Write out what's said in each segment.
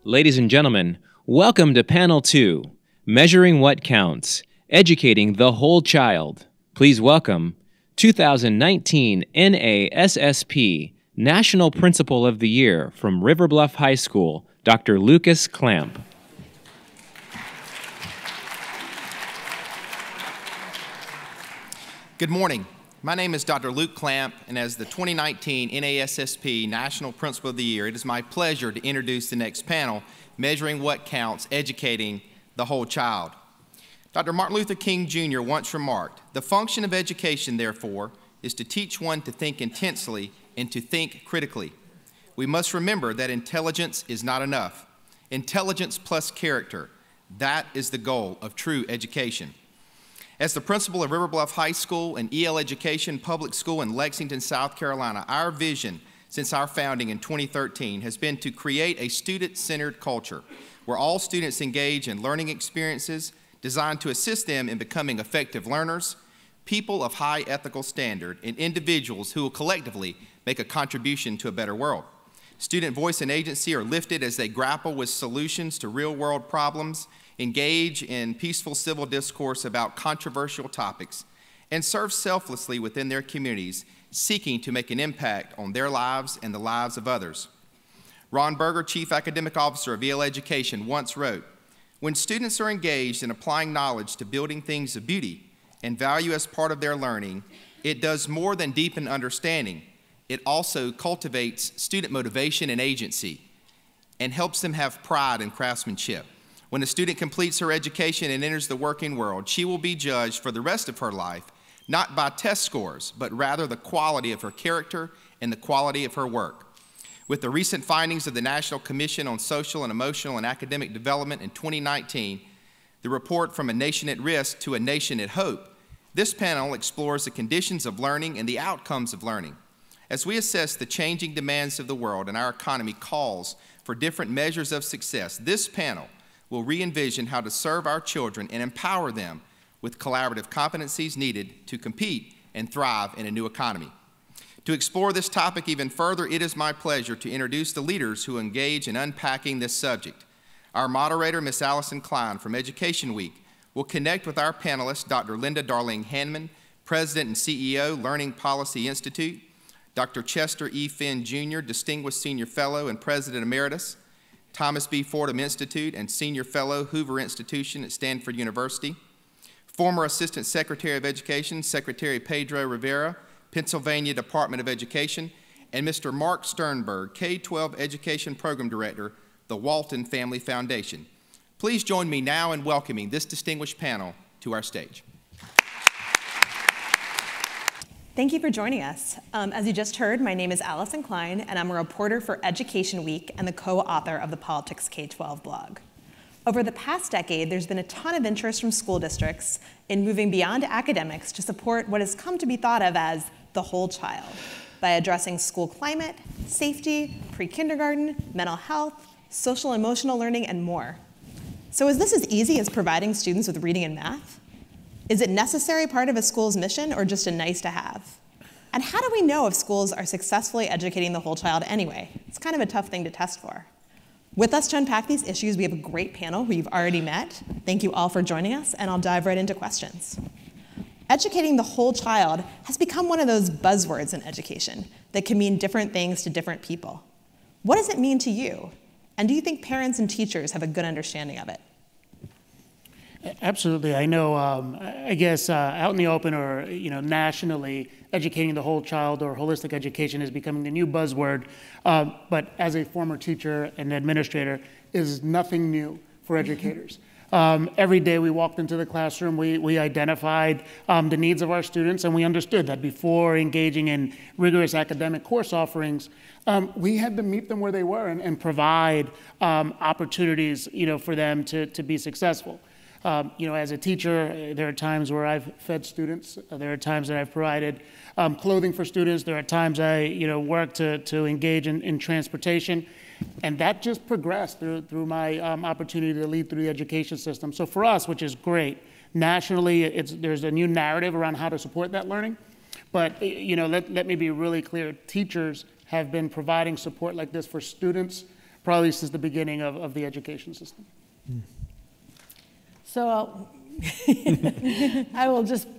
Ladies and gentlemen, welcome to Panel 2, Measuring What Counts, Educating the Whole Child. Please welcome 2019 NASSP National Principal of the Year from River Bluff High School, Dr. Lucas Clamp. Good morning. My name is Dr. Luke Clamp, and as the 2019 NASSP National Principal of the Year, it is my pleasure to introduce the next panel, Measuring What Counts, Educating the Whole Child. Dr. Martin Luther King Jr. once remarked, "The function of education, therefore, is to teach one to think intensely and to think critically. We must remember that intelligence is not enough. Intelligence plus character, that is the goal of true education." As the principal of River Bluff High School and EL Education Public School in Lexington, South Carolina, our vision since our founding in 2013 has been to create a student-centered culture where all students engage in learning experiences designed to assist them in becoming effective learners, people of high ethical standard, and individuals who will collectively make a contribution to a better world. Student voice and agency are lifted as they grapple with solutions to real-world problems, engage in peaceful civil discourse about controversial topics, and serve selflessly within their communities, seeking to make an impact on their lives and the lives of others. Ron Berger, Chief Academic Officer of EL Education, once wrote, "When students are engaged in applying knowledge to building things of beauty and value as part of their learning, it does more than deepen understanding. It also cultivates student motivation and agency and helps them have pride and craftsmanship. When a student completes her education and enters the working world, she will be judged for the rest of her life, not by test scores, but rather the quality of her character and the quality of her work." With the recent findings of the National Commission on Social and Emotional and Academic Development in 2019, the report From a Nation at Risk to a Nation at Hope, this panel explores the conditions of learning and the outcomes of learning. As we assess the changing demands of the world and our economy calls for different measures of success, this panel will re-envision how to serve our children and empower them with collaborative competencies needed to compete and thrive in a new economy. To explore this topic even further, it is my pleasure to introduce the leaders who engage in unpacking this subject. Our moderator, Ms. Alyson Klein from Education Week, will connect with our panelists, Dr. Linda Darling Hammond, President and CEO, Learning Policy Institute, Dr. Chester E. Finn Jr., Distinguished Senior Fellow and President Emeritus, Thomas B. Fordham Institute and Senior Fellow, Hoover Institution at Stanford University, former Assistant Secretary of Education, Secretary Pedro Rivera, Pennsylvania Department of Education, and Mr. Marc Sternberg, K-12 Education Program Director, the Walton Family Foundation. Please join me now in welcoming this distinguished panel to our stage. Thank you for joining us. As you just heard, my name is Alyson Klein, and I'm a reporter for Education Week and the co-author of the Politics K-12 blog. Over the past decade, there's been a ton of interest from school districts in moving beyond academics to support what has come to be thought of as the whole child by addressing school climate, safety, pre-kindergarten, mental health, social and emotional learning, and more. So is this as easy as providing students with reading and math? Is it a necessary part of a school's mission or just a nice to have? And how do we know if schools are successfully educating the whole child anyway? It's kind of a tough thing to test for. With us to unpack these issues, we have a great panel who you've already met. Thank you all for joining us, and I'll dive right into questions. Educating the whole child has become one of those buzzwords in education that can mean different things to different people. What does it mean to you? And do you think parents and teachers have a good understanding of it? Absolutely. I know, I guess out in the open or, nationally, educating the whole child or holistic education is becoming the new buzzword. But as a former teacher and administrator, is nothing new for educators. Every day we walked into the classroom, we identified the needs of our students, and we understood that before engaging in rigorous academic course offerings, we had to meet them where they were and provide opportunities, for them to be successful. As a teacher, there are times where I've fed students. There are times that I've provided clothing for students. There are times I, work to engage in transportation. And that just progressed through my opportunity to lead through the education system. So for us, which is great, nationally, there's a new narrative around how to support that learning. But let me be really clear. Teachers have been providing support like this for students probably since the beginning of the education system. So I will just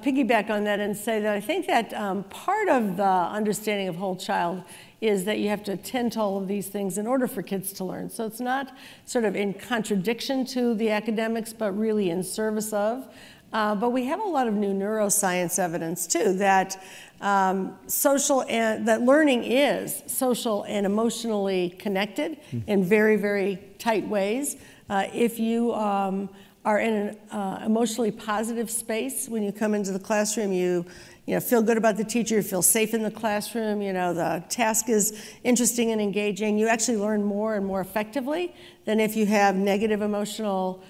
piggyback on that and say that I think that part of the understanding of whole child is that you have to attend to all of these things in order for kids to learn. So it's not sort of in contradiction to the academics, but really in service of. But we have a lot of new neuroscience evidence too that that learning is social and emotionally connected in very, very tight ways. If you are in an emotionally positive space when you come into the classroom, you feel good about the teacher, you feel safe in the classroom, the task is interesting and engaging, you actually learn more and more effectively than if you have negative emotional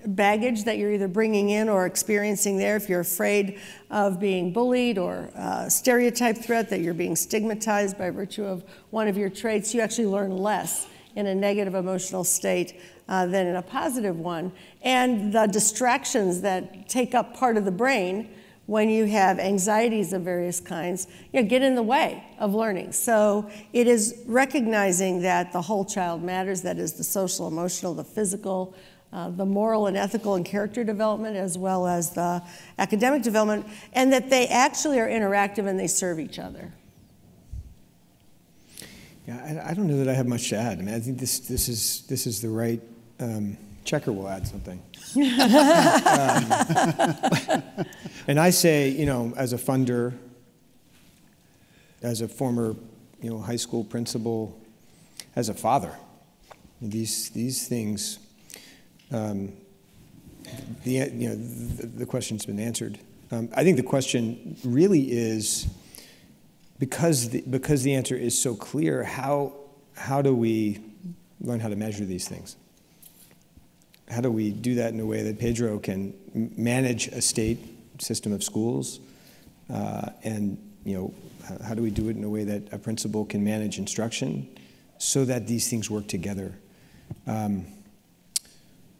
baggage that you're either bringing in or experiencing there. If you're afraid of being bullied or stereotype threat, that you're being stigmatized by virtue of one of your traits, you actually learn less in a negative emotional state than in a positive one. And the distractions that take up part of the brain when you have anxieties of various kinds, get in the way of learning. So it is recognizing that the whole child matters, that is the social, emotional, the physical, the moral and ethical and character development, as well as the academic development, and that they actually are interactive and they serve each other. Yeah, I don't know that I have much to add. I mean, I think this is the right. Checker will add something. And I say, as a funder, as a former, high school principal, as a father, these things. The question's been answered. I think the question really is, because the answer is so clear, how do we learn how to measure these things? How do we do that in a way that Pedro can manage a state system of schools, and how do we do it in a way that a principal can manage instruction, so that these things work together?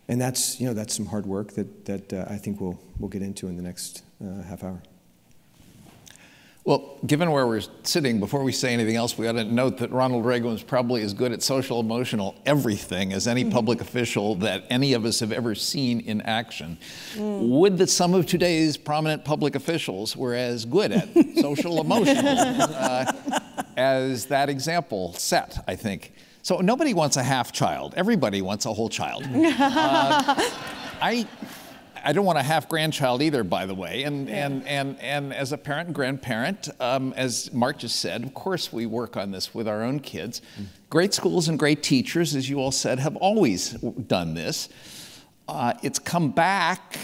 And that's some hard work that I think we'll get into in the next half hour. Well, given where we're sitting, before we say anything else, we ought to note that Ronald Reagan was probably as good at social emotional everything as any public official that any of us have ever seen in action. Would that some of today's prominent public officials were as good at social emotional as that example set, I think. So nobody wants a half child. Everybody wants a whole child. I don't want a half grandchild either, by the way. And as a parent and grandparent, as Marc just said, of course we work on this with our own kids. Great schools and great teachers, as you all said, have always done this. It's come back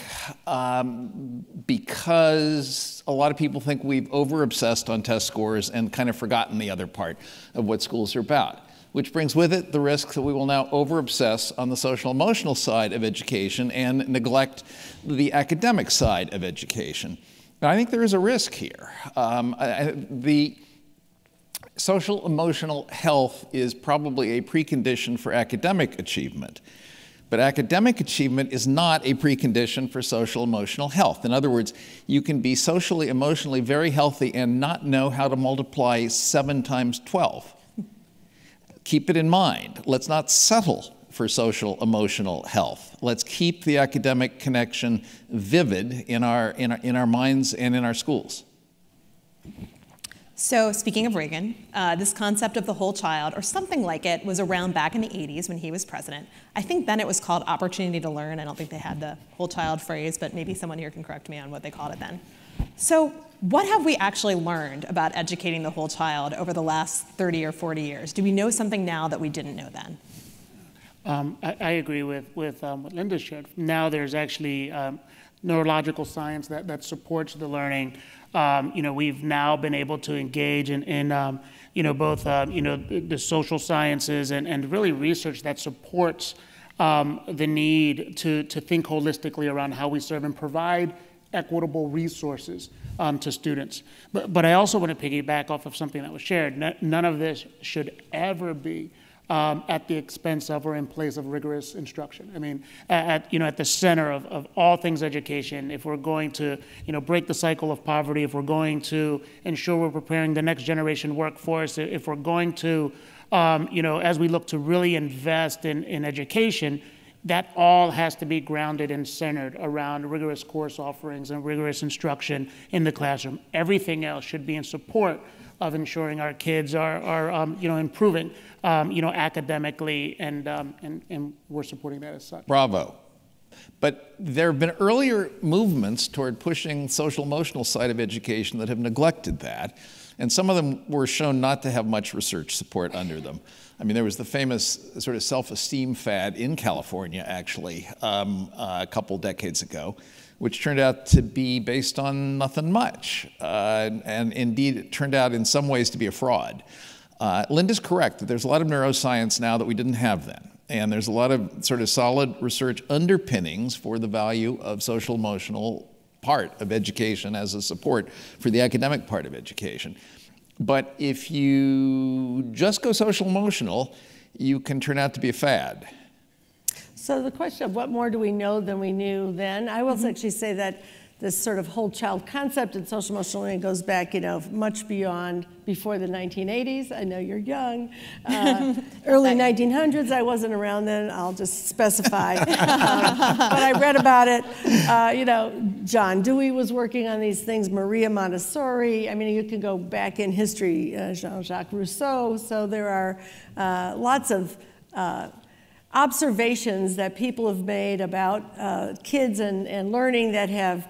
because a lot of people think we've over-obsessed on test scores and kind of forgotten the other part of what schools are about, which brings with it the risk that we will now over-obsess on the social-emotional side of education and neglect the academic side of education. And I think there is a risk here. The social-emotional health is probably a precondition for academic achievement, but academic achievement is not a precondition for social-emotional health. In other words, you can be socially, emotionally very healthy and not know how to multiply 7 times 12. Keep it in mind. Let's not settle for social emotional health. Let's keep the academic connection vivid in our minds and in our schools. So speaking of Reagan, this concept of the whole child, or something like it, was around back in the 80s when he was president. I think then it was called opportunity to learn. I don't think they had the whole child phrase, but maybe someone here can correct me on what they called it then. So what have we actually learned about educating the whole child over the last 30 or 40 years? Do we know something now that we didn't know then? I agree with what Linda shared. Now there's actually neurological science that supports the learning. We've now been able to engage in both the social sciences and really research that supports the need to think holistically around how we serve and provide equitable resources to students. But I also want to piggyback off of something that was shared. None of this should ever be at the expense of or in place of rigorous instruction. I mean, at the center of all things education, if we're going to break the cycle of poverty, if we're going to ensure we're preparing the next generation workforce, if we're going to as we look to really invest in education, that all has to be grounded and centered around rigorous course offerings and rigorous instruction in the classroom. Everything else should be in support of ensuring our kids are improving, academically, and we're supporting that as such. Bravo. But there have been earlier movements toward pushing social-emotional side of education that have neglected that, and some of them were shown not to have much research support under them. I mean, there was the famous sort of self-esteem fad in California, actually, a couple decades ago, which turned out to be based on nothing much. And indeed, it turned out in some ways to be a fraud. Linda's correct that there's a lot of neuroscience now that we didn't have then. And there's a lot of sort of solid research underpinnings for the value of social-emotional part of education as a support for the academic part of education. But if you just go social-emotional, you can turn out to be a fad. So the question of what more do we know than we knew then, I will actually say that this sort of whole child concept in social emotional learning goes back, much before the 1980s. I know you're young. Early 1900s, I wasn't around then, I'll just specify. But I read about it. John Dewey was working on these things, Maria Montessori. I mean, you can go back in history, Jean-Jacques Rousseau. So there are lots of observations that people have made about kids and learning that have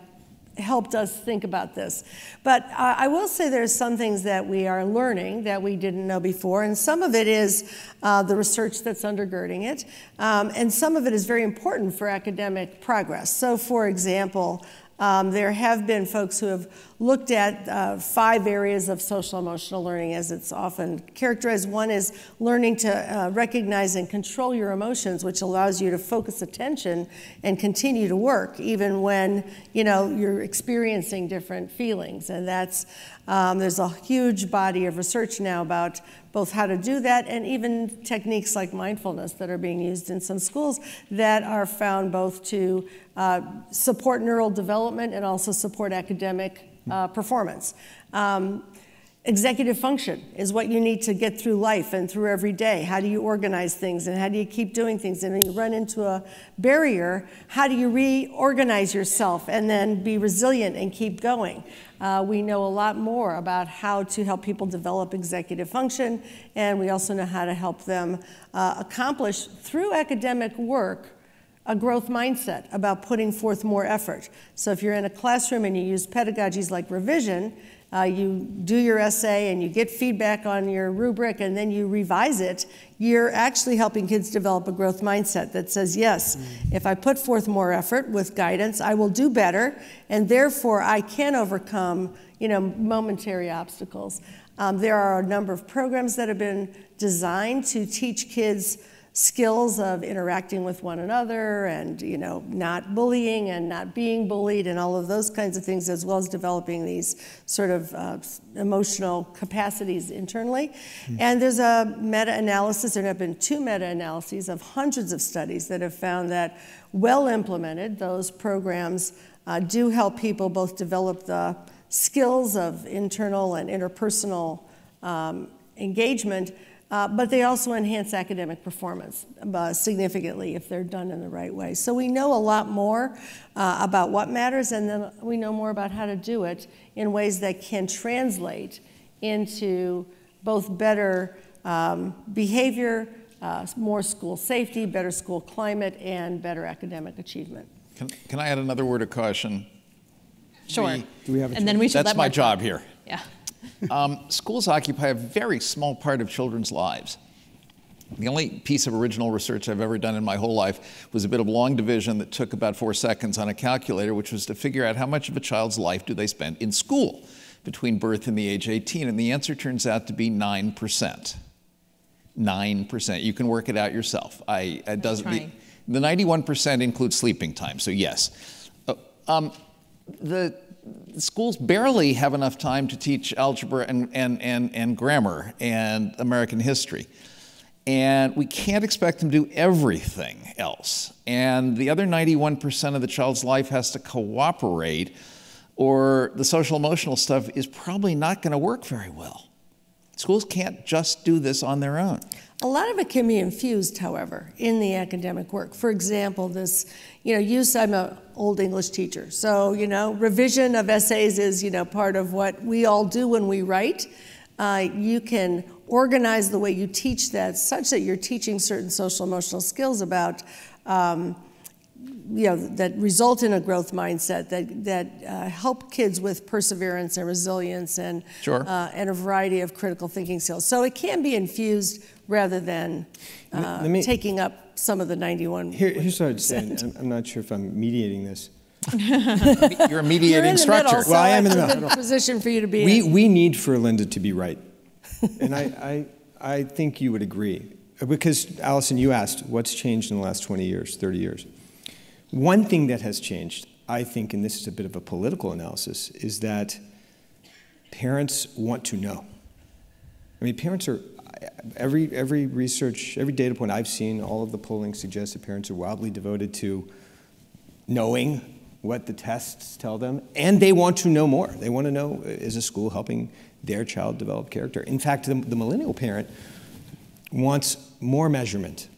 helped us think about this. But I will say there's some things that we are learning that we didn't know before, and some of it is the research that's undergirding it, and some of it is very important for academic progress. So for example, there have been folks who have looked at 5 areas of social emotional learning as it's often characterized. One is learning to recognize and control your emotions, which allows you to focus attention and continue to work even when you're experiencing different feelings. And that's there's a huge body of research now about both how to do that and even techniques like mindfulness that are being used in some schools that are found both to support neural development and also support academic performance. Executive function is what you need to get through life and through every day. How do you organize things and how do you keep doing things? And when you run into a barrier, how do you reorganize yourself and then be resilient and keep going? We know a lot more about how to help people develop executive function, and we also know how to help them accomplish through academic work a growth mindset about putting forth more effort. So if you're in a classroom and you use pedagogies like revision, you do your essay and you get feedback on your rubric and then you revise it, you're actually helping kids develop a growth mindset that says, yes, if I put forth more effort with guidance, I will do better, and therefore I can overcome momentary obstacles. There are a number of programs that have been designed to teach kids skills of interacting with one another and not bullying and not being bullied and all of those kinds of things, as well as developing these sort of emotional capacities internally. And there's a meta-analysis. There have been 2 meta-analyses of hundreds of studies that have found that well implemented, those programs do help people both develop the skills of internal and interpersonal engagement, but they also enhance academic performance significantly if they're done in the right way. So we know a lot more about what matters, and then we know more about how to do it in ways that can translate into both better behavior, more school safety, better school climate, and better academic achievement. Can I add another word of caution? Sure. Do we have a and then we should That's my job here. Yeah. Schools occupy a very small part of children's lives. The only piece of original research I've ever done in my whole life was a bit of long division that took about 4 seconds on a calculator, which was to figure out how much of a child's life do they spend in school between birth and the age 18, and the answer turns out to be 9%. 9%. You can work it out yourself. The 91% includes sleeping time, so yes. The schools barely have enough time to teach algebra and grammar and American history. And we can't expect them to do everything else. And the other 91% of the child's life has to cooperate, or the social emotional stuff is probably not going to work very well. Schools can't just do this on their own. A lot of it can be infused, however, in the academic work. For example, this, I'm an old English teacher, so, revision of essays is, part of what we all do when we write. You can organize the way you teach that such that you're teaching certain social emotional skills about, that result in a growth mindset, that help kids with perseverance and resilience and, sure. And a variety of critical thinking skills. So it can be infused rather than taking up some of the 91%. Here's what I'd say, and I'm not sure if I'm mediating this. You're a mediating structure. Middle, so well, I am in the middle. It's a good position for you to be in. We need for Linda to be right. And I think you would agree. Because, Alyson, you asked, what's changed in the last 20 years, 30 years? One thing that has changed, I think, and this is a bit of a political analysis, is that parents want to know. I mean, parents are, every research, every data point I've seen, all of the polling suggests that parents are wildly devoted to knowing what the tests tell them, and they want to know more. They want to know, is a school helping their child develop character? In fact, the millennial parent wants more measurement.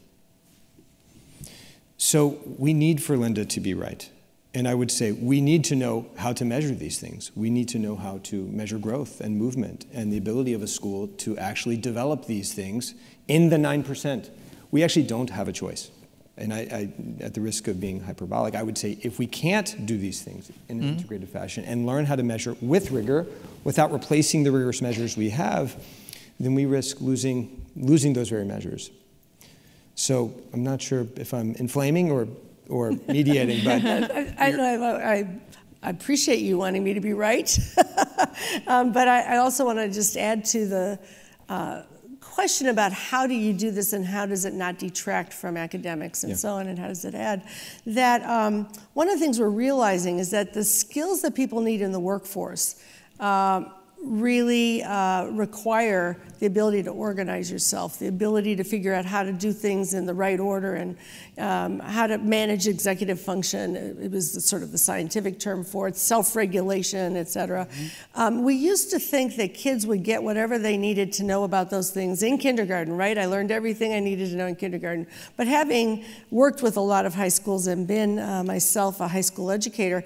So we need for Linda to be right. And I would say we need to know how to measure these things. We need to know how to measure growth and movement and the ability of a school to actually develop these things in the 9%. We actually don't have a choice. And I, at the risk of being hyperbolic, I would say if we can't do these things in an integrated fashion and learn how to measure with rigor without replacing the rigorous measures we have, then we risk losing those very measures. So I'm not sure if I'm inflaming or mediating, but I appreciate you wanting me to be right. But I also want to just add to the question about how do you do this and how does it not detract from academics and so on, and how does it add, that one of the things we're realizing is that the skills that people need in the workforce really require the ability to organize yourself, the ability to figure out how to do things in the right order, and how to manage executive function. It was sort of the scientific term for it, self-regulation, et cetera. We used to think that kids would get whatever they needed to know about those things in kindergarten, right? I learned everything I needed to know in kindergarten. But having worked with a lot of high schools and been myself a high school educator,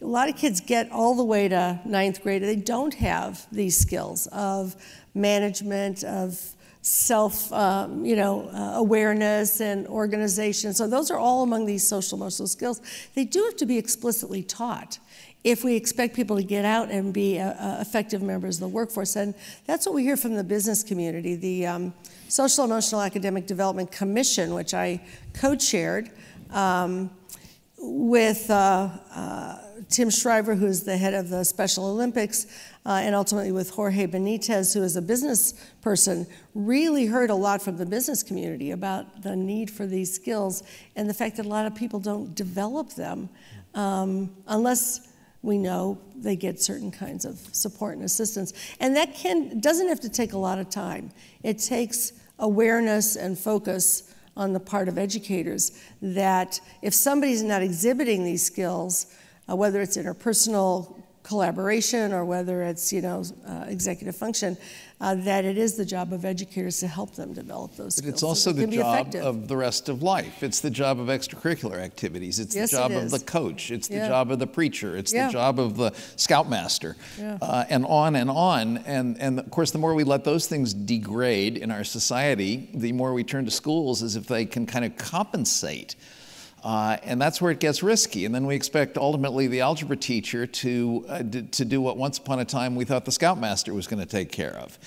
a lot of kids get all the way to 9th grade. They don't have these skills of management, of self, awareness and organization. So those are all among these social emotional skills. They do have to be explicitly taught if we expect people to get out and be effective members of the workforce. And that's what we hear from the business community. The Social Emotional Academic Development Commission, which I co-chaired with Tim Shriver, who's the head of the Special Olympics, and ultimately with Jorge Benitez, who is a business person, really heard a lot from the business community about the need for these skills and the fact that a lot of people don't develop them unless we know they get certain kinds of support and assistance. And that doesn't have to take a lot of time. It takes awareness and focus on the part of educators that if somebody's not exhibiting these skills, whether it's interpersonal collaboration or whether it's executive function, that it is the job of educators to help them develop those skills. But it's also the job of the rest of life. It's the job of extracurricular activities. It's the job of the coach. It's the job of the preacher. It's the job of the scoutmaster, and on and on. And of course, the more we let those things degrade in our society, the more we turn to schools as if they can kind of compensate. And that's where it gets risky. And then we expect ultimately the algebra teacher to do what once upon a time we thought the scoutmaster was going to take care of.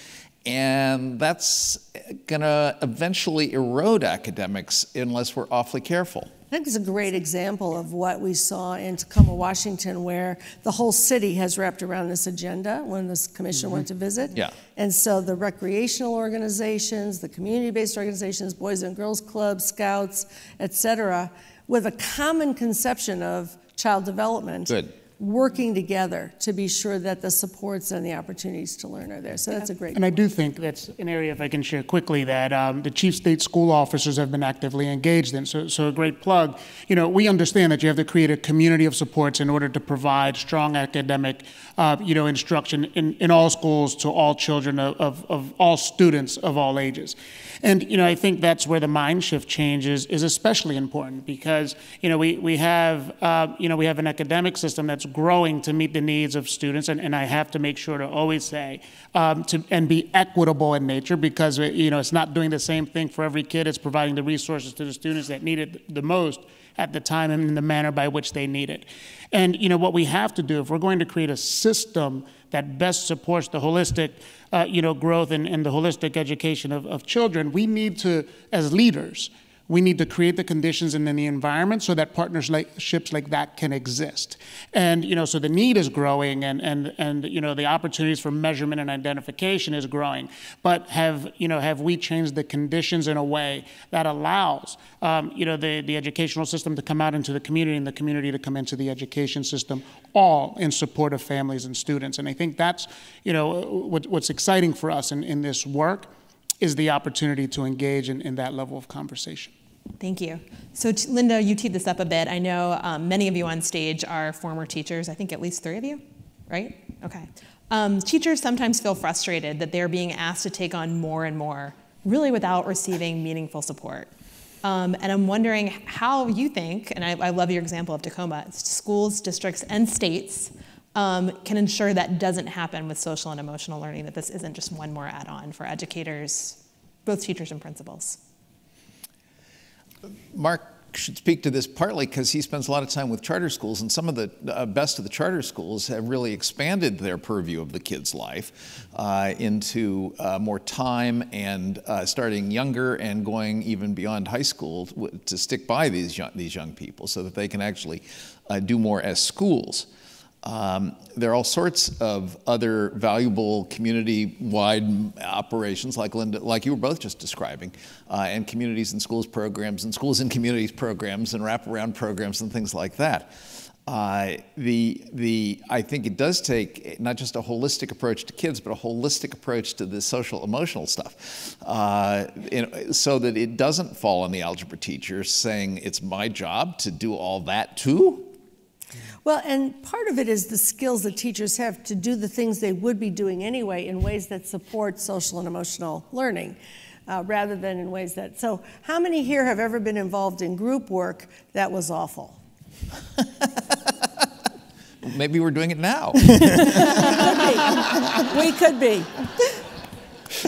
And that's going to eventually erode academics unless we're awfully careful. I think it's a great example of what we saw in Tacoma, Washington, where the whole city has wrapped around this agenda when this commission went to visit. Yeah. And so the recreational organizations, the community-based organizations, Boys and Girls Clubs, Scouts, et cetera, with a common conception of child development, working together to be sure that the supports and the opportunities to learn are there. So that's a great And I do think that's an area, if I can share quickly, that the chief state school officers have been actively engaged in. So a great plug. We understand that you have to create a community of supports in order to provide strong academic, instruction in all schools to all children of all students of all ages. And, I think that's where the mind shift change is especially important, because, we have an academic system that's growing to meet the needs of students, and I have to make sure to always say, and be equitable in nature, because, it's not doing the same thing for every kid. It's providing the resources to the students that need it the most at the time and in the manner by which they need it. And, what we have to do, if we're going to create a system that best supports the holistic, growth and the holistic education of children, we need to, as leaders, we need to create the conditions and then the environment so that partnerships like that can exist. And, so the need is growing and the opportunities for measurement and identification is growing. But have we changed the conditions in a way that allows, the educational system to come out into the community and the community to come into the education system, all in support of families and students? And I think that's, what's exciting for us in this work is the opportunity to engage in that level of conversation. Thank you. So Linda, you teed this up a bit. I know many of you on stage are former teachers. I think at least 3 of you, right? Okay. Teachers sometimes feel frustrated that they're being asked to take on more and more, really without receiving meaningful support. And I'm wondering how you think, and I love your example of Tacoma, schools, districts, and states can ensure that doesn't happen with social and emotional learning, that this isn't just one more add-on for educators, both teachers and principals. Marc should speak to this partly because he spends a lot of time with charter schools, and some of the best of the charter schools have really expanded their purview of the kid's life into more time and starting younger and going even beyond high school to stick by these young people so that they can actually do more as schools. There are all sorts of other valuable community-wide operations, like Linda, like you were both just describing, and communities and schools programs, and schools and communities programs, and wraparound programs, and things like that. I think it does take not just a holistic approach to kids, but a holistic approach to the social emotional stuff, so that it doesn't fall on the algebra teacher saying it's my job to do all that too. Well, and part of it is the skills that teachers have to do the things they would be doing anyway in ways that support social and emotional learning, rather than in ways that... So how many here have ever been involved in group work that was awful? Maybe we're doing it now. We could be.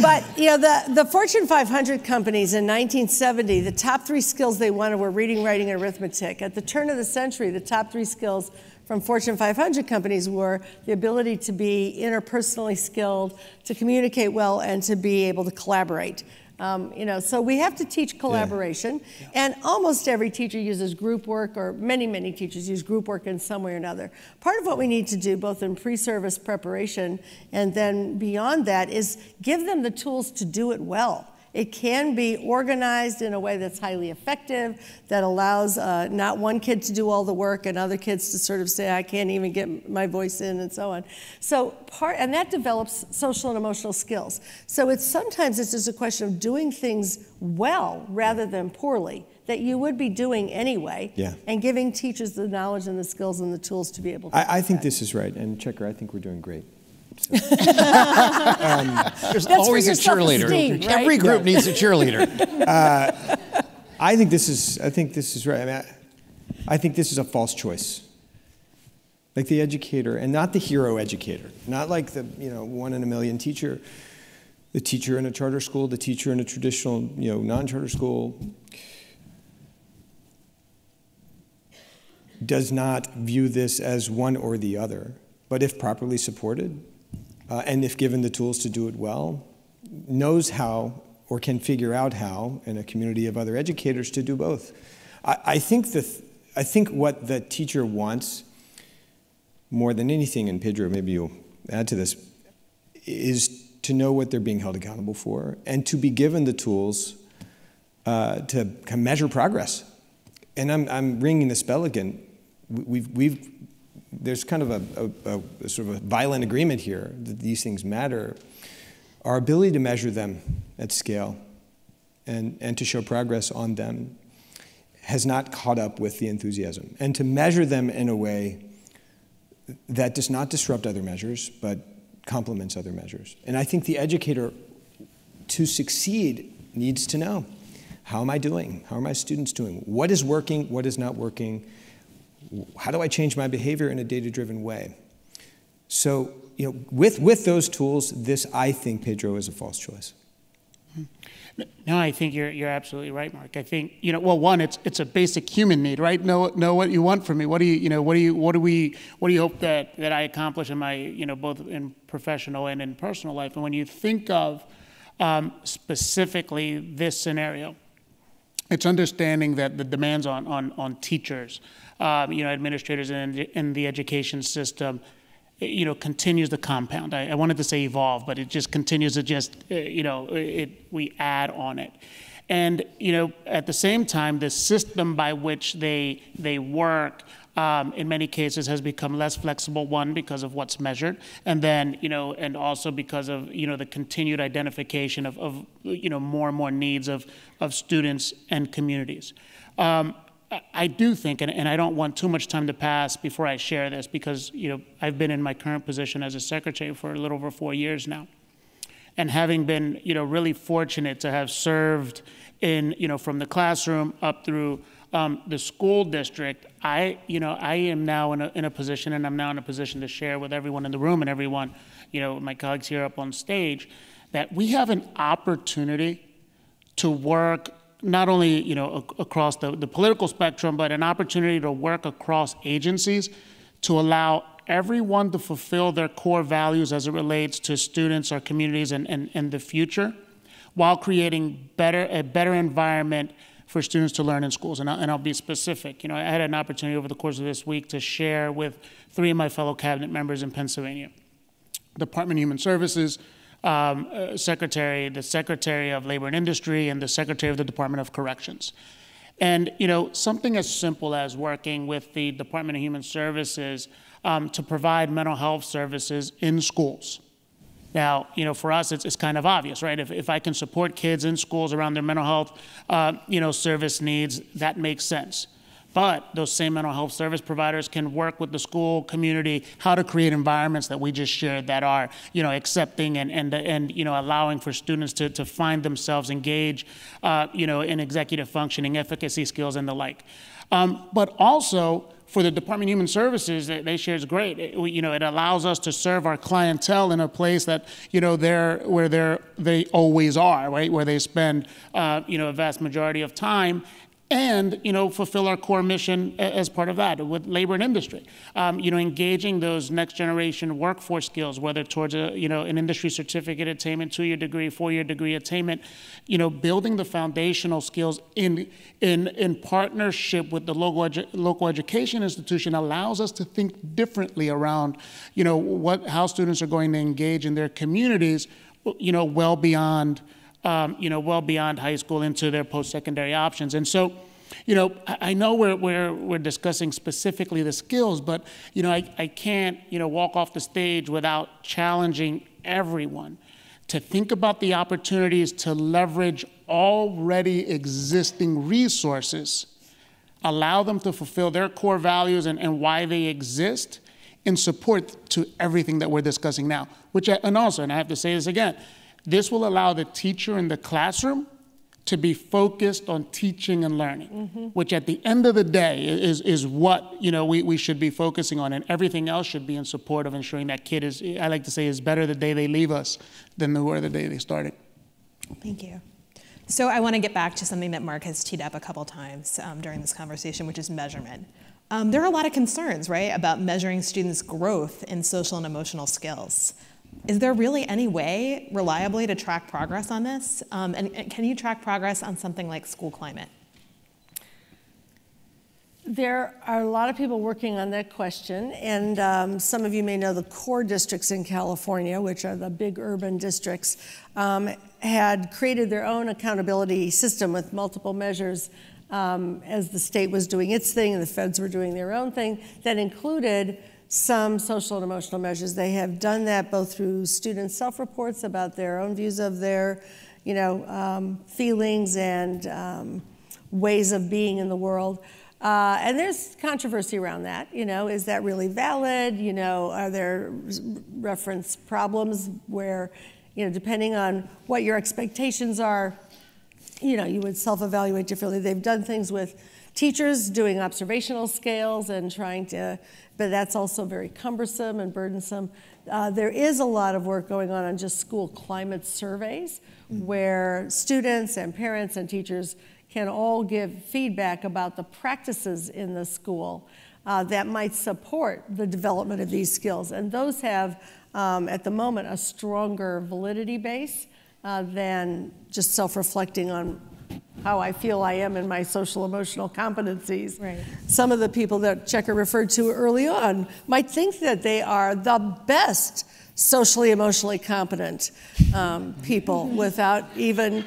But, the Fortune 500 companies in 1970, the top 3 skills they wanted were reading, writing, and arithmetic. At the turn of the century, the top 3 skills from Fortune 500 companies were the ability to be interpersonally skilled, to communicate well, and to be able to collaborate. So we have to teach collaboration, and almost every teacher uses group work, or many, many teachers use group work in some way or another. Part of what we need to do, both in pre-service preparation and then beyond that, is give them the tools to do it well. It can be organized in a way that's highly effective, that allows not one kid to do all the work and other kids to sort of say, I can't even get my voice in, and so on. And that develops social and emotional skills. So sometimes it's just a question of doing things well rather than poorly, that you would be doing anyway, and giving teachers the knowledge and the skills and the tools to be able to do I think this is right, and Checker, I think we're doing great. So. There's always a cheerleader. Right? Every group needs a cheerleader. I think this is right. I think this is a false choice. Like the educator, and not the hero educator, not like the 1 in a million teacher, the teacher in a charter school, the teacher in a traditional non-charter school, does not view this as one or the other, but if properly supported. And if given the tools to do it well, knows how or can figure out how in a community of other educators to do both. I think what the teacher wants more than anything, and Pedro, maybe you'll add to this, is to know what they're being held accountable for and to be given the tools to measure progress. And I'm ringing this bell again. We there's kind of a sort of a violent agreement here that these things matter. Our ability to measure them at scale and to show progress on them has not caught up with the enthusiasm. And to measure them in a way that does not disrupt other measures, but complements other measures. And I think the educator, to succeed, needs to know, how am I doing? How are my students doing? What is working? What is not working? How do I change my behavior in a data-driven way? So, with those tools, this, I think, Pedro, is a false choice. No, I think you're absolutely right, Mark. I think, well, one, it's a basic human need, right? Know what you want from me. What do you hope that I accomplish in my, both in professional and in personal life? And when you think of specifically this scenario, it's understanding that the demands on teachers, administrators in the education system, continues to compound. I wanted to say evolve, but it just continues to we add on it. And, at the same time, the system by which they work, in many cases has become less flexible, one, because of what's measured, and then, and also because of, the continued identification of more and more needs of students and communities. I do think, and I don't want too much time to pass before I share this, because, I've been in my current position as a secretary for a little over 4 years now. And having been, really fortunate to have served in, from the classroom up through the school district, I am now in a position, and I'm now in a position to share with everyone in the room and everyone, my colleagues here up on stage, that we have an opportunity to work not only, across the political spectrum, but an opportunity to work across agencies to allow everyone to fulfill their core values as it relates to students, our communities, and the future, while creating a better environment for students to learn in schools. And I'll be specific. I had an opportunity over the course of this week to share with 3 of my fellow cabinet members in Pennsylvania. Department of Human Services Secretary, the Secretary of Labor and Industry, and the Secretary of the Department of Corrections. And, something as simple as working with the Department of Human Services to provide mental health services in schools. Now, for us, it's kind of obvious, right? If I can support kids in schools around their mental health, service needs, that makes sense. But those same mental health service providers can work with the school community how to create environments that we just shared that are, accepting and allowing for students to find themselves engage, in executive functioning, efficacy skills, and the like. But also, for the Department of Human Services, they share is great. It allows us to serve our clientele in a place that, they always are, right? Where they spend, a vast majority of time, and, fulfill our core mission as part of that with labor and industry. Engaging those next generation workforce skills, whether towards an industry certificate attainment, 2-year degree, 4-year degree attainment, building the foundational skills in partnership with the local education institution allows us to think differently around, how students are going to engage in their communities, well beyond high school into their post-secondary options. And so, I know we're discussing specifically the skills, but, I can't, walk off the stage without challenging everyone to think about the opportunities to leverage already existing resources, allow them to fulfill their core values and why they exist, in support to everything that we're discussing now. And I have to say this again, this will allow the teacher in the classroom to be focused on teaching and learning, which at the end of the day is what we should be focusing on, and everything else should be in support of ensuring that kid is, I like to say, is better the day they leave us than they were the day they started. Thank you. So I want to get back to something that Mark has teed up a couple times during this conversation, which is measurement. There are a lot of concerns, right, about measuring students' growth in social and emotional skills. Is there really any way reliably to track progress on this? And can you track progress on something like school climate? There are a lot of people working on that question, and some of you may know the core districts in California, which are the big urban districts, had created their own accountability system with multiple measures as the state was doing its thing and the feds were doing their own thing that included some social and emotional measures. They have done that both through student self-reports about their own views of their, feelings and ways of being in the world. And there's controversy around that. Is that really valid? Are there reference problems where, depending on what your expectations are, you would self-evaluate differently. They've done things with teachers doing observational scales and but that's also very cumbersome and burdensome. There is a lot of work going on just school climate surveys where students and parents and teachers can all give feedback about the practices in the school that might support the development of these skills. And those have, at the moment, a stronger validity base than just self-reflecting on how I feel I am in my social emotional competencies. Right. Some of the people that Checker referred to early on might think that they are the best socially emotionally competent people without even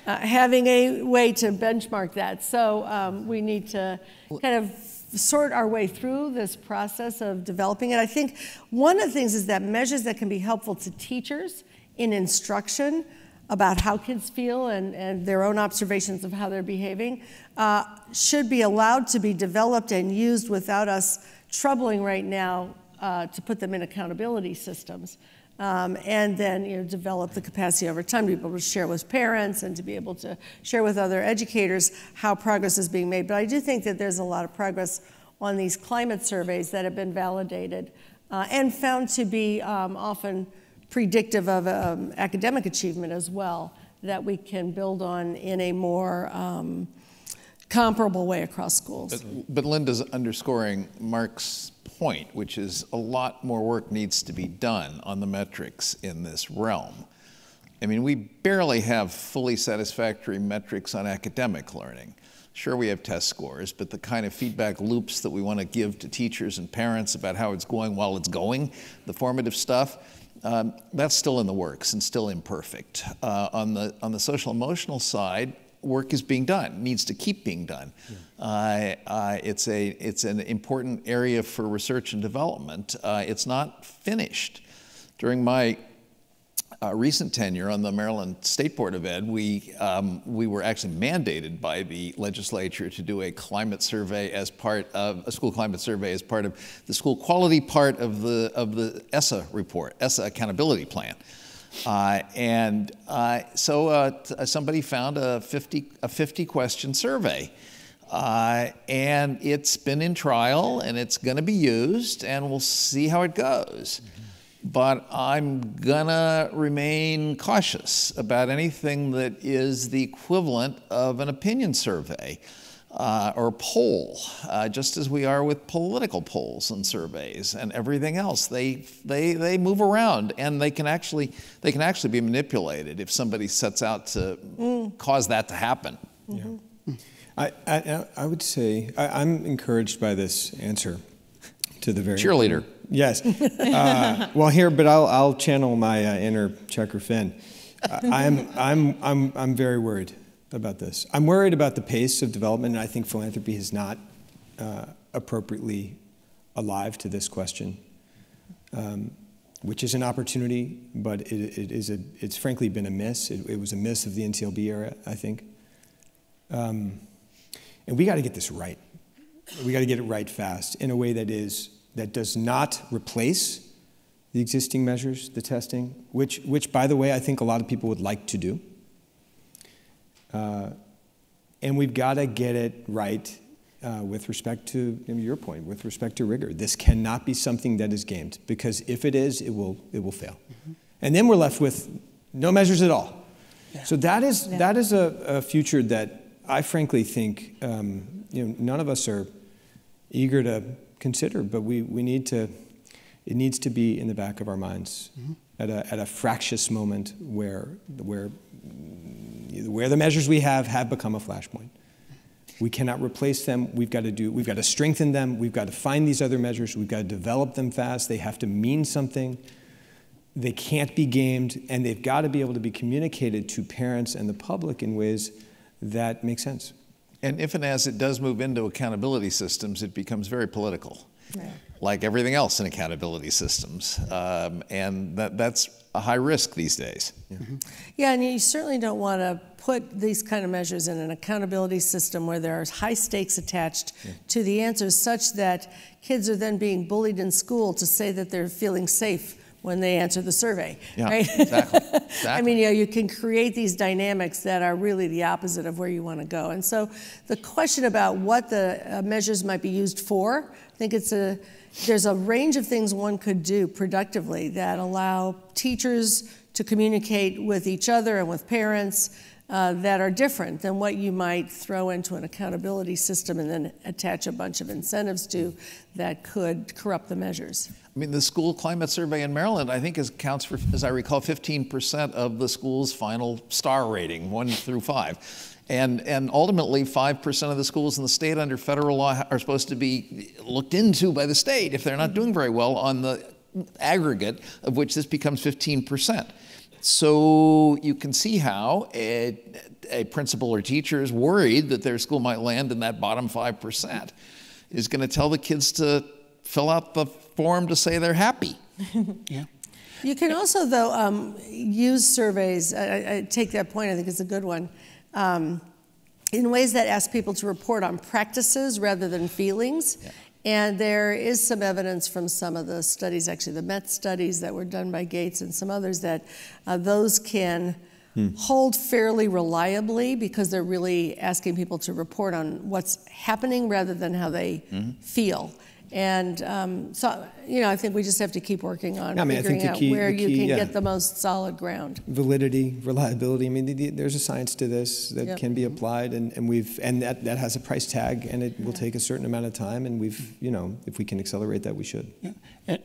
having a way to benchmark that. So we need to kind of sort our way through this process of developing it. I think one of the things is that measures that can be helpful to teachers in instruction about how kids feel and their own observations of how they're behaving should be allowed to be developed and used without us troubling right now to put them in accountability systems. And then develop the capacity over time to be able to share with parents and to be able to share with other educators how progress is being made. But I do think that there's a lot of progress on these climate surveys that have been validated and found to be often predictive of academic achievement as well, that we can build on in a more comparable way across schools. But Linda's underscoring Marc's point, which is a lot more work needs to be done on the metrics in this realm. I mean, we barely have fully satisfactory metrics on academic learning. Sure, we have test scores, but the kind of feedback loops that we want to give to teachers and parents about how it's going while it's going, the formative stuff, that's still in the works and still imperfect. On the social emotional side, work is being done, needs to keep being done. Yeah. It's an important area for research and development. It's not finished. During my recent tenure on the Maryland State Board of Ed, we were actually mandated by the legislature to do a climate survey as part of a school climate survey as part of the school quality part of the ESSA report, ESSA accountability plan. So somebody found a 50 question survey. And it's been in trial and it's going to be used and we'll see how it goes. But I'm gonna remain cautious about anything that is the equivalent of an opinion survey or poll, just as we are with political polls and surveys and everything else. They move around and they can actually be manipulated if somebody sets out to cause that to happen. Yeah. I would say I'm encouraged by this answer to the very cheerleader. Yes. Well, here, but I'll channel my inner Checker Finn. I'm very worried about this. I'm worried about the pace of development, and I think philanthropy is not appropriately alive to this question, which is an opportunity, but it's frankly been a miss. It was a miss of the NCLB era, I think. And we got to get this right. We got to get it right fast in a way that does not replace the existing measures, the testing, which by the way, I think a lot of people would like to do. And we've got to get it right with respect to your point, with respect to rigor. This cannot be something that is gamed, because if it is, it will fail. Mm-hmm. And then we're left with no measures at all. Yeah. So that is a future that I frankly think none of us are eager to consider, but it needs to be in the back of our minds at a fractious moment where the measures we have become a flashpoint. We cannot replace them. We've got to strengthen them. We've got to find these other measures. We've got to develop them fast. They have to mean something. They can't be gamed, and they've got to be able to be communicated to parents and the public in ways that make sense. And if and as it does move into accountability systems, it becomes very political. Right. like everything else in accountability systems. And that's a high risk these days. Yeah, and you certainly don't want to put these kind of measures in an accountability system where there are high stakes attached to the answers, such that kids are then being bullied in school to say that they're feeling safe when they answer the survey, right? Exactly. I mean, you can create these dynamics that are really the opposite of where you want to go. And so the question about what the measures might be used for, I think there's a range of things one could do productively that allow teachers to communicate with each other and with parents that are different than what you might throw into an accountability system and then attach a bunch of incentives to that could corrupt the measures. I mean, the school climate survey in Maryland, I think, counts for, as I recall, 15% of the school's final star rating, 1 through 5. And ultimately, 5% of the schools in the state under federal law are supposed to be looked into by the state if they're not doing very well on the aggregate, of which this becomes 15%. So you can see how a principal or teacher is worried that their school might land in that bottom 5%, is going to tell the kids to fill out the form to say they're happy. Yeah. You can also, though, use surveys. I take that point. I think it's a good one. In ways that ask people to report on practices rather than feelings. Yeah. And there is some evidence from some of the studies, actually the Met studies that were done by Gates and some others, that those can hold fairly reliably because they're really asking people to report on what's happening rather than how they feel. And so, I think we just have to keep working on figuring out where you can get the most solid ground. Validity, reliability. I mean, there's a science to this that can be applied, and that has a price tag, and it will take a certain amount of time. And if we can accelerate that, we should. Yeah.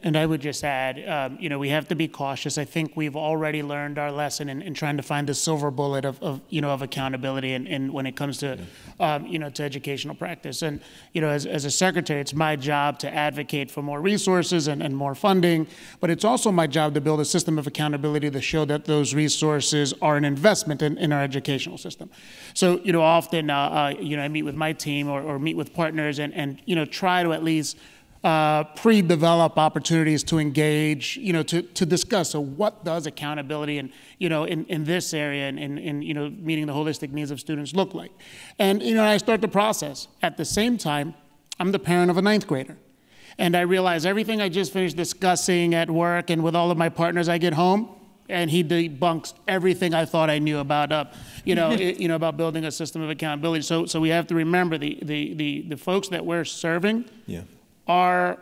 And I would just add, we have to be cautious. I think we've already learned our lesson in trying to find the silver bullet of accountability, and when it comes to to educational practice. And as a secretary, it's my job to advocate for more resources and more funding, but it's also my job to build a system of accountability to show that those resources are an investment in our educational system. So often I meet with my team or meet with partners and try to at least pre-develop opportunities to engage, to discuss. So what does accountability in this area and in meeting the holistic needs of students look like? And I start the process. At the same time, I'm the parent of a 9th grader. And I realize everything I just finished discussing at work and with all of my partners, I get home and he debunks everything I thought I knew about about building a system of accountability. So we have to remember the folks that we're serving are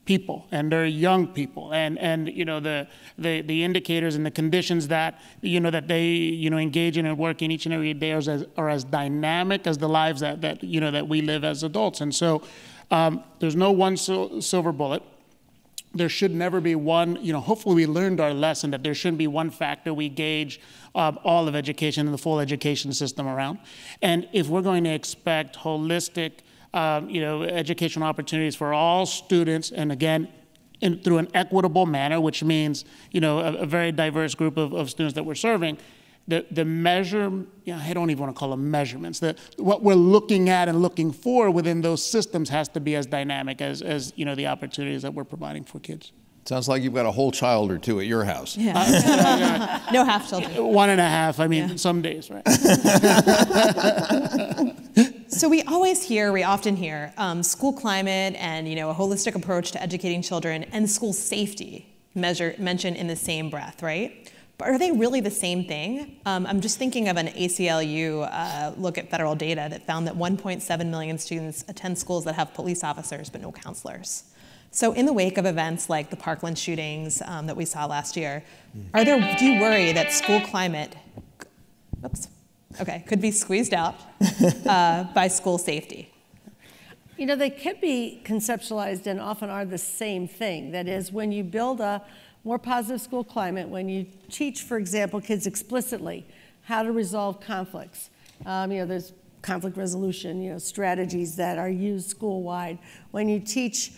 people, and they're young people, and the indicators and the conditions that that they engage in and work in each and every day are as dynamic as the lives that we live as adults. And so there's no one silver bullet. There should never be one. Hopefully we learned our lesson that there shouldn't be one factor we gauge all of education and the full education system around. And if we're going to expect holistic educational opportunities for all students, and again, through an equitable manner, which means, a very diverse group of students that we're serving, the measure, I don't even want to call them measurements, what we're looking at and looking for within those systems has to be as dynamic as the opportunities that we're providing for kids. Sounds like you've got a whole child or two at your house. Yeah. No half children. 1.5, I mean, some days, right? So we often hear school climate and a holistic approach to educating children and school safety mentioned in the same breath, right? But are they really the same thing? I'm just thinking of an ACLU look at federal data that found that 1.7 million students attend schools that have police officers but no counselors. So in the wake of events like the Parkland shootings that we saw last year, do you worry that school climate, could be squeezed out by school safety? They could be conceptualized and often are the same thing. That is, when you build a more positive school climate, when you teach, for example, kids explicitly how to resolve conflicts. There's conflict resolution, strategies that are used school-wide. When you teach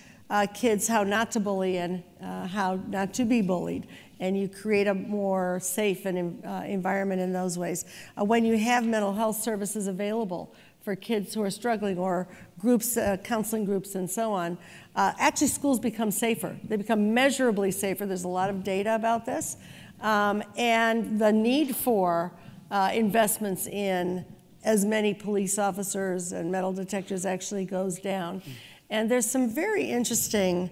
kids how not to bully and how not to be bullied, and you create a more safe and environment in those ways. When you have mental health services available for kids who are struggling, or groups, counseling groups and so on, actually schools become safer. They become measurably safer. There's a lot of data about this. And the need for investments in as many police officers and metal detectors actually goes down. And there's some very interesting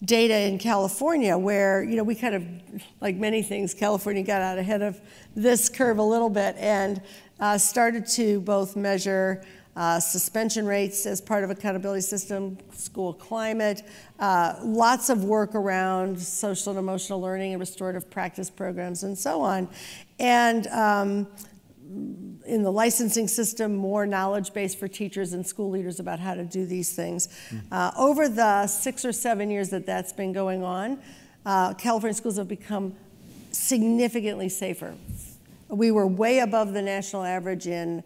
data in California where, you know, we kind of, like many things, California got out ahead of this curve a little bit and started to both measure suspension rates as part of accountability system, school climate, lots of work around social and emotional learning and restorative practice programs and so on. And in the licensing system, more knowledge base for teachers and school leaders about how to do these things. Over the 6 or 7 years that that's been going on, California schools have become significantly safer. We were way above the national average in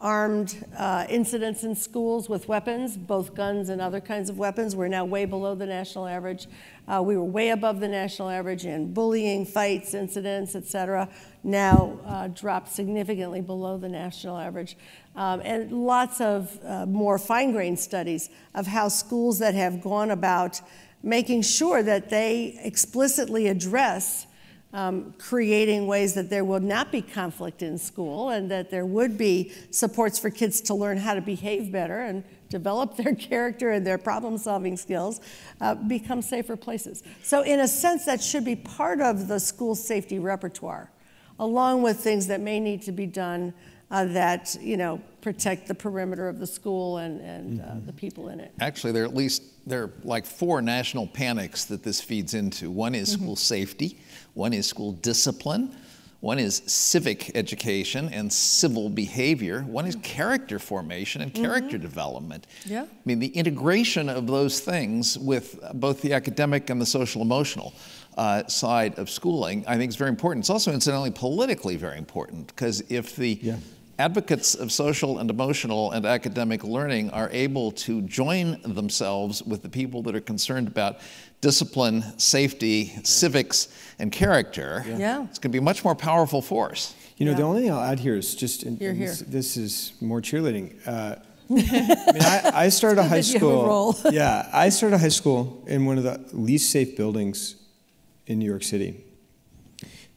armed incidents in schools with weapons, both guns and other kinds of weapons. We're now way below the national average. We were way above the national average in bullying, fights, incidents, et cetera. Now dropped significantly below the national average. And lots of more fine-grained studies of how schools that have gone about making sure that they explicitly address creating ways that there will not be conflict in school and that there would be supports for kids to learn how to behave better and develop their character and their problem-solving skills, become safer places. So in a sense, that should be part of the school safety repertoire, along with things that may need to be done that, you know, protect the perimeter of the school and the people in it. Actually, there are like 4 national panics that this feeds into. One is school safety, one is school discipline, one is civic education and civil behavior, one is character formation and character development. Yeah. I mean, the integration of those things with both the academic and the social emotional side of schooling, I think is very important. It's also incidentally politically very important, because if the advocates of social and emotional and academic learning are able to join themselves with the people that are concerned about discipline, safety, civics, and character, it's going to be a much more powerful force. You know, the only thing I'll add here is just, this is more cheerleading. I mean, I started high school. I started high school in one of the least safe buildings in New York City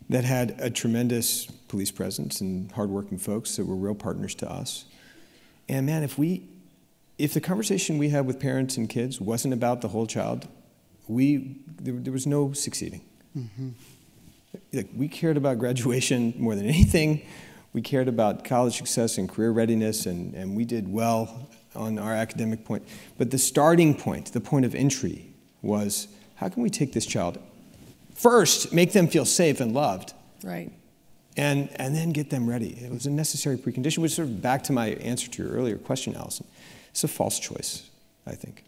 that had a tremendous police presence and hardworking folks that were real partners to us. And man, if the conversation we had with parents and kids wasn't about the whole child, there was no succeeding. Like, we cared about graduation more than anything. We cared about college success and career readiness, and we did well on our academic point. But the starting point, the point of entry, was how can we take this child first, make them feel safe and loved, right, and then get them ready. It was a necessary precondition, which is sort of back to my answer to your earlier question, Alyson. It's a false choice, I think.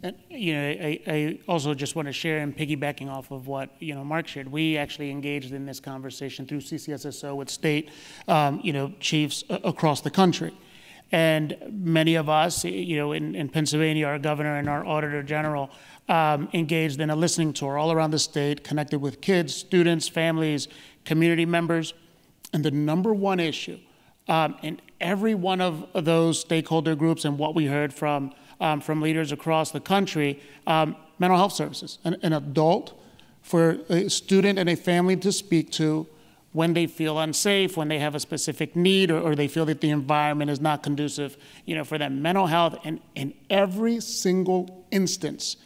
And, you know, I also just want to share, and piggybacking off of what, you know, Marc shared, we actually engaged in this conversation through CCSSO with state, you know, chiefs across the country. And many of us, you know, in Pennsylvania, our governor and our auditor general engaged in a listening tour all around the state, connected with kids, students, families, community members. And the number one issue in every one of those stakeholder groups, and what we heard from leaders across the country, mental health services. An adult for a student and a family to speak to when they feel unsafe, when they have a specific need, or they feel that the environment is not conducive, you know, for them. Mental health, and in every single instance,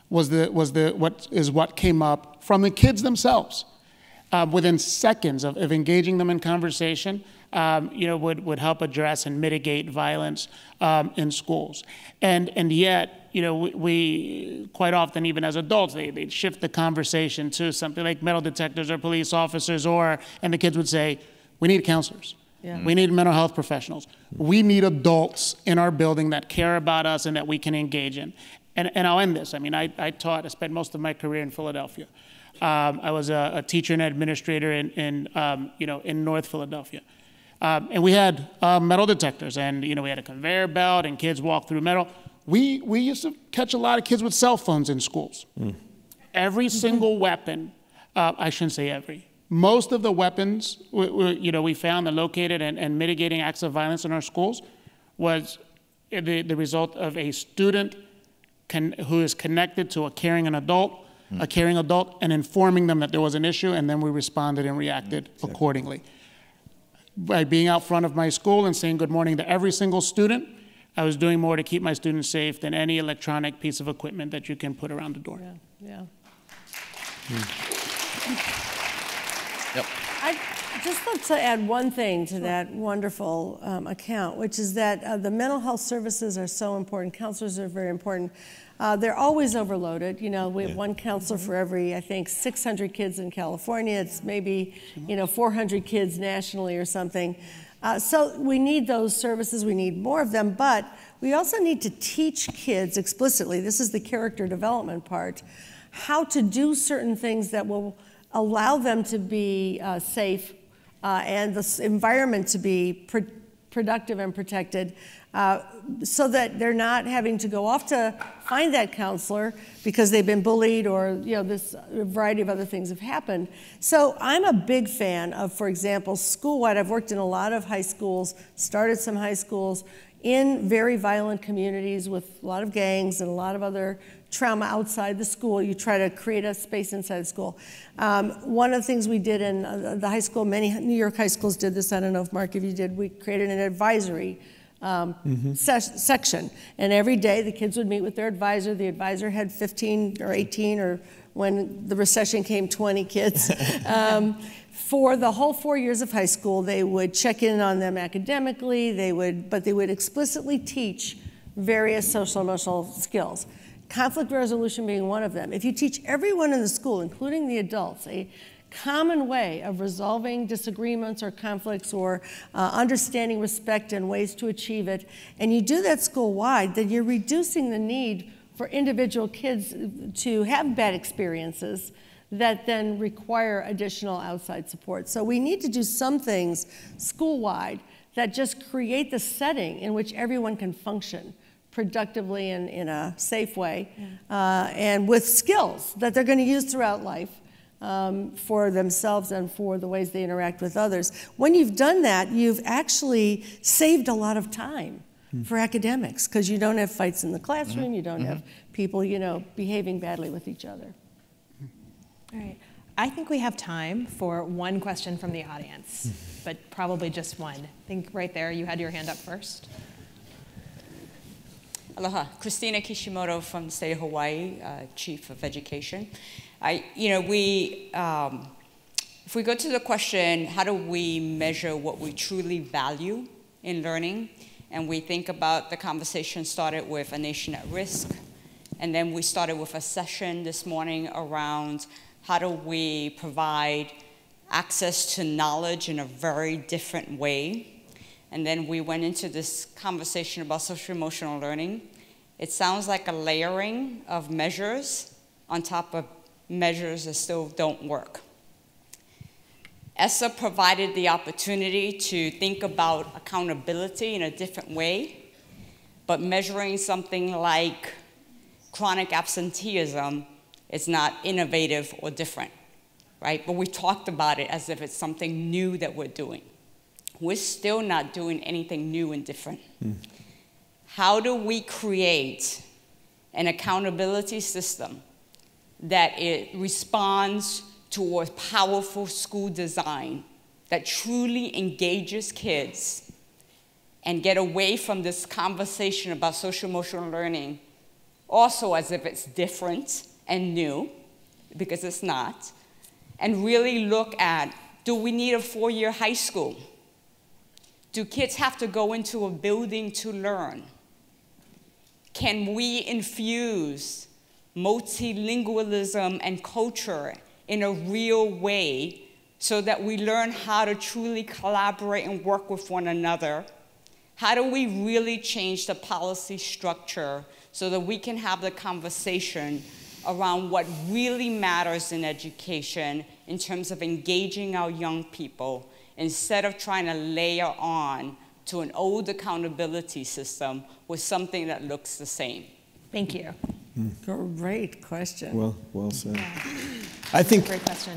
what came up from the kids themselves. Within seconds of engaging them in conversation, you know, would help address and mitigate violence in schools. And yet, you know, we quite often, even as adults, they'd shift the conversation to something like metal detectors or police officers, and the kids would say, we need counselors. Yeah. We need mental health professionals. We need adults in our building that care about us and that we can engage in. And I'll end this. I mean, I spent most of my career in Philadelphia. I was a teacher and administrator in North Philadelphia. And we had metal detectors, and, you know, we had a conveyor belt, and kids walked through metal. We used to catch a lot of kids with cell phones in schools. Every single weapon, I shouldn't say every, Most of the weapons we found and located and mitigating acts of violence in our schools was the result of a student who is connected to a caring adult, and informing them that there was an issue, and then we responded and reacted accordingly. By being out front of my school and saying good morning to every single student, I was doing more to keep my students safe than any electronic piece of equipment that you can put around the door. Yeah. Yep. I just want to add one thing to that wonderful account, which is that the mental health services are so important. Counselors are very important. They're always overloaded. We have one counselor for every, I think, 600 kids in California. It's maybe, 400 kids nationally or something. So we need those services. We need more of them. But we also need to teach kids explicitly, this is the character development part, how to do certain things that will allow them to be safe and the environment to be productive and protected, so that they're not having to go off to find that counselor because they've been bullied or this variety of other things have happened. So I'm a big fan of, for example, school-wide. I've worked in a lot of high schools, started some high schools in very violent communities with a lot of gangs and a lot of other trauma outside the school. You try to create a space inside the school. One of the things we did in the high school, many New York high schools did this, I don't know if Mark, if you did, we created an advisory section. And every day the kids would meet with their advisor. The advisor had 15 or 18, or when the recession came, 20 kids. For the whole 4 years of high school, they would check in on them academically, but they would explicitly teach various social emotional skills. Conflict resolution being one of them. If you teach everyone in the school, including the adults, a common way of resolving disagreements or conflicts or understanding respect and ways to achieve it, and you do that school-wide, then you're reducing the need for individual kids to have bad experiences that then require additional outside support. So we need to do some things school-wide that just create the setting in which everyone can function productively and in a safe way, and with skills that they're going to use throughout life for themselves and for the ways they interact with others. When you've done that, you've actually saved a lot of time for academics, because you don't have fights in the classroom, you don't have people, behaving badly with each other. All right. I think we have time for one question from the audience, but probably just one. I think right there, you had your hand up first. Aloha, Christina Kishimoto from the state of Hawaii, Chief of Education. If we go to the question, how do we measure what we truly value in learning? And we think about the conversation started with A Nation at Risk, and then we started with a session this morning around how do we provide access to knowledge in a very different way. And then we went into this conversation about social-emotional learning. It sounds like a layering of measures on top of measures that still don't work. ESSA provided the opportunity to think about accountability in a different way, but measuring something like chronic absenteeism is not innovative or different, right? But we talked about it as if it's something new that we're doing. We're still not doing anything new and different. How do we create an accountability system that it responds towards powerful school design that truly engages kids and get away from this conversation about social-emotional learning also as if it's different and new, because it's not, and really look at, do we need a 4-year high school? Do kids have to go into a building to learn? Can we infuse multilingualism and culture in a real way so that we learn how to truly collaborate and work with one another? How do we really change the policy structure so that we can have the conversation around what really matters in education in terms of engaging our young people instead of trying to layer on to an old accountability system with something that looks the same? Thank you. Great question. Well said. I think great question.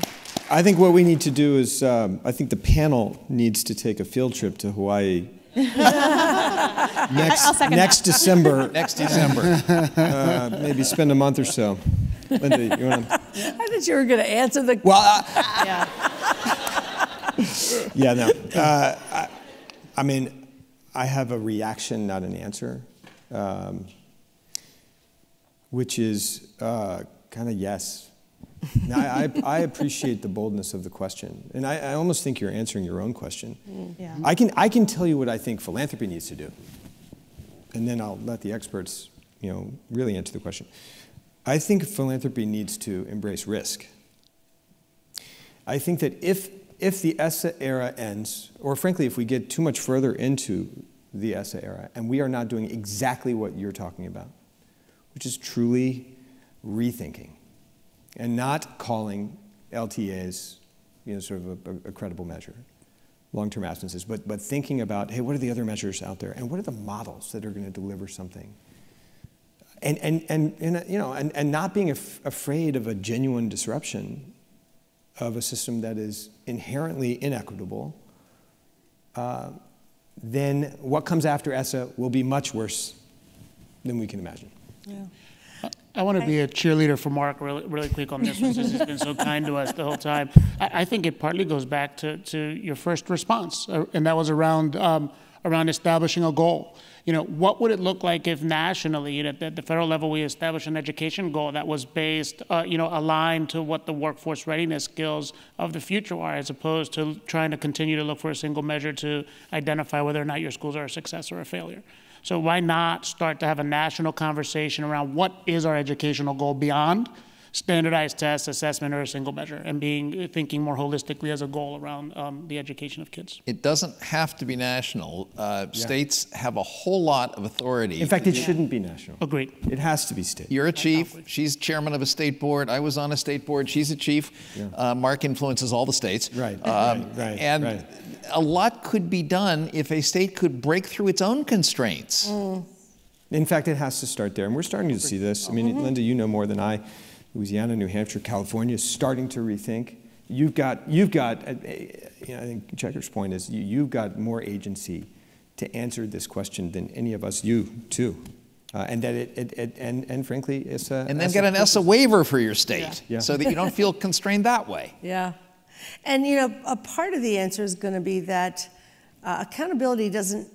I think what we need to do is, I think the panel needs to take a field trip to Hawaii next December. Next December. Maybe spend a month or so. Linda, you want to? I thought you were going to answer the. Well, Yeah. yeah, no. I mean, I have a reaction, not an answer, which is kind of yes. Now, I appreciate the boldness of the question, and I almost think you're answering your own question. Yeah. I can tell you what I think philanthropy needs to do, and then I'll let the experts, really answer the question. I think philanthropy needs to embrace risk. I think that if the ESSA era ends, or frankly, if we get too much further into the ESSA era, and we are not doing exactly what you're talking about, which is truly rethinking, and not calling LTAs, sort of a credible measure, long-term absences, but thinking about, hey, what are the other measures out there, and what are the models that are going to deliver something, and not being afraid of a genuine disruption of a system that is inherently inequitable, then what comes after ESSA will be much worse than we can imagine. Yeah. I want to be a cheerleader for Marc really quick on this one, since he's been so kind to us the whole time. I think it partly goes back to your first response, and that was around establishing a goal. What would it look like if nationally, at the federal level, we established an education goal that was based, aligned to what the workforce readiness skills of the future are, as opposed to trying to continue to look for a single measure to identify whether or not your schools are a success or a failure. So why not start to have a national conversation around what is our educational goal beyond standardized tests, assessment, or a single measure, and thinking more holistically as a goal around the education of kids? It doesn't have to be national. States have a whole lot of authority. In fact, it shouldn't be national. Agreed. It has to be state. You're a chief. She's chairman of a state board. I was on a state board. She's a chief. Yeah. Marc influences all the states. Right. And a lot could be done if a state could break through its own constraints. In fact, it has to start there, and we're starting to see this. I mean, Linda, you know more than I. Louisiana, New Hampshire, California is starting to rethink. You've got. I think Checker's point is you've got more agency to answer this question than any of us. You too, and that and frankly, it's a. And then get an ESSA waiver for your state, so that you don't feel constrained that way. Yeah, and a part of the answer is going to be that accountability doesn't.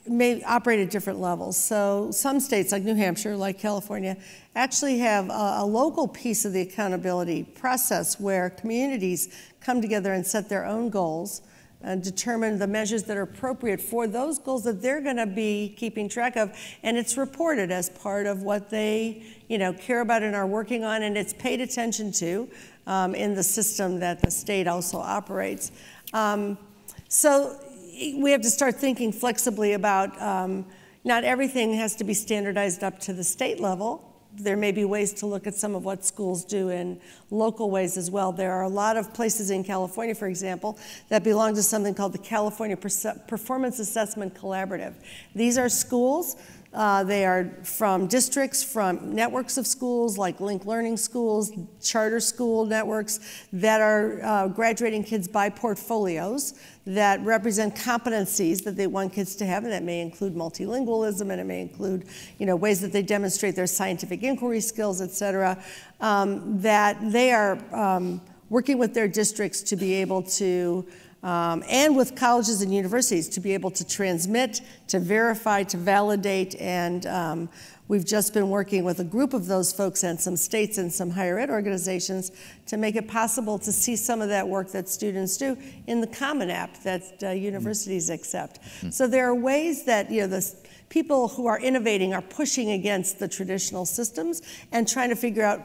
May operate at different levels. So some states, like New Hampshire, like California, actually have a local piece of the accountability process where communities come together and set their own goals and determine the measures that are appropriate for those goals that they're going to be keeping track of. And it's reported as part of what they care about and are working on, and it's paid attention to in the system that the state also operates. So we have to start thinking flexibly about not everything has to be standardized up to the state level. There may be ways to look at some of what schools do in local ways as well. There are a lot of places in California, for example, that belong to something called the California Performance Assessment Collaborative. These are schools. They are from districts, from networks of schools like Link Learning Schools, charter school networks that are graduating kids by portfolios that represent competencies that they want kids to have, and that may include multilingualism, and it may include ways that they demonstrate their scientific inquiry skills, et cetera, that they are working with their districts to be able to and with colleges and universities to be able to transmit, to verify, to validate, and we've just been working with a group of those folks and some states and some higher ed organizations to make it possible to see some of that work that students do in the Common App that universities accept. So there are ways that the people who are innovating are pushing against the traditional systems and trying to figure out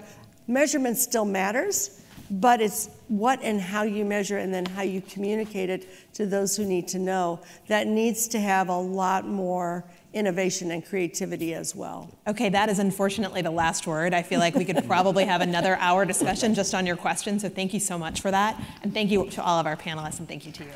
measurement still matters, but it's what and how you measure and then how you communicate it to those who need to know. That needs to have a lot more innovation and creativity as well. Okay, that is unfortunately the last word. I feel like we could probably have another hour discussion just on your questions, so thank you so much for that. And thank you to all of our panelists, and thank you to you.